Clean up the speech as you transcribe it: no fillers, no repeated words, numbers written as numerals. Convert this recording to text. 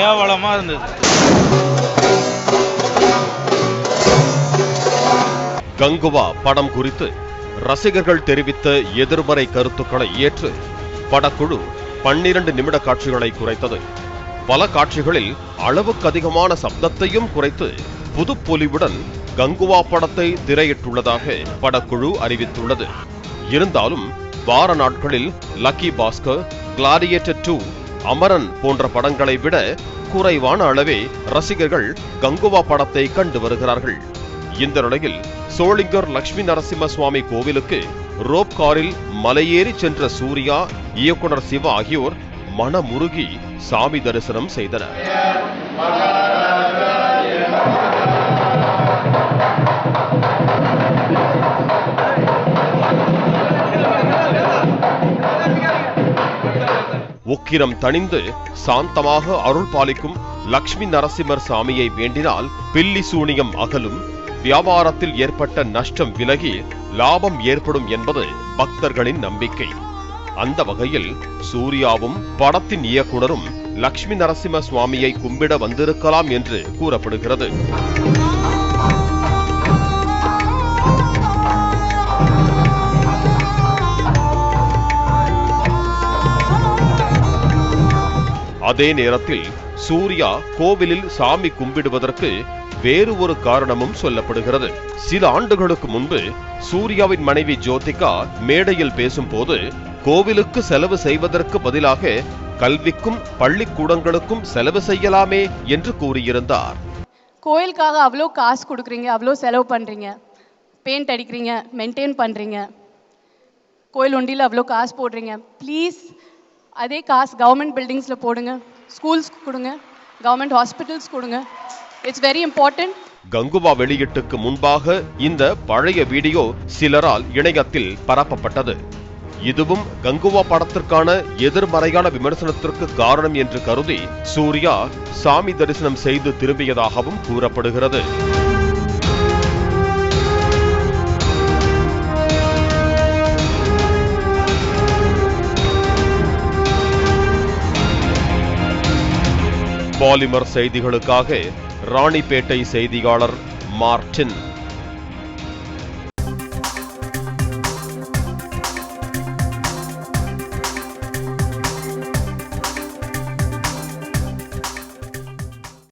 கேவலமா இருந்தது. கங்குவா படம் குறித்து ரசிகர்கள் தெரிவித்த எதிர்மறை கருத்துக்களை ஏற்று படக்குழு 12 நிமிட காட்சிகளை குறைத்தது. பல காட்சிகளில் அளவுக்கு அதிகமான சப்தத்தையும் குறைத்து புதுப்பொலிவுடன் கங்குவா படத்தை திரையிட்டுள்ளதாக படக்குழு அறிவித்துள்ளது. இருந்தாலும் வார நாட்களில் லக்கி பாஸ்கர், கிளாடியேட்டர் 2, அமரன் போன்ற படங்களை விட குறைவான அளவே ரசிகர்கள் கங்குவா படத்தை கண்டு வருகிறார்கள். இந்த நிலையில் சோளிங்கர் லட்சுமி நரசிம்ம சுவாமி கோவிலுக்கு ரோப் காரில் மலையேறி சென்ற சூர்யா, இயக்குனர் சிவா ஆகியோர் மனமுருகி சாமி தரிசனம் செய்தனர். உக்கிரம் தணிந்து சாந்தமாக அருள் பாலிக்கும் லட்சுமி நரசிம்மர் சாமியை வேண்டினால் பில்லி சூனியம் அகலும், வியாபாரத்தில் ஏற்பட்ட நஷ்டம் விலகி லாபம் ஏற்படும் என்பது பக்தர்களின் நம்பிக்கை. அந்த வகையில் சூர்யாவும் படத்தின் இயக்குனரும் லட்சுமி நரசிம்ம சுவாமியை கும்பிட வந்திருக்கலாம் என்று கூறப்படுகிறது. அதே நேரத்தில் சூர்யா கோவிலில் சாமி கும்பிடுவதற்கு வேறு ஒரு காரணமும் சொல்லப்படுகிறது. சில ஆண்டுகளுக்கு முன்பு சூர்யாவின் மனைவி ஜோதிகா மேடையில் பேசும்போது கோவிலுக்கு செலவு செய்வதற்கு பதிலாக கல்விக்கும் பள்ளிக்கூடங்களுக்கும் செலவு செய்யலாமே என்று கூறியிருந்தார். கோயிலுக்காக அவ்வளோ காசு கொடுக்குறீங்க, அவ்வளோ செலவு பண்றீங்க, பெயிண்ட் அடிக்கிறீங்க, மெயின்டைன் பண்றீங்க, கோயில் ஒண்டியில் அவ்வளோ காசு போடுறீங்க, ப்ளீஸ் அதே காசு கவர்மெண்ட் பில்டிங்ஸ்ல போடுங்க, ஸ்கூல்ஸ் கொடுங்க, கவர்மெண்ட் ஹாஸ்பிட்டல்ஸ் கொடுங்க. It's very important. கங்குவா வெளியீட்டுக்கு முன்பாக இந்த பழைய வீடியோ சிலரால் இணையத்தில் பரப்பப்பட்டது. இதுவும் கங்குவா படத்திற்கான எதிர்மறையான விமர்சனத்திற்கு காரணம் என்று கருதி சூர்யா சாமி தரிசனம் செய்து திரும்பியதாகவும் கூறப்படுகிறது. பாலிமர் செய்திகளுக்காக ராணிப்பேட்டை செய்தியாளர் மார்டின்.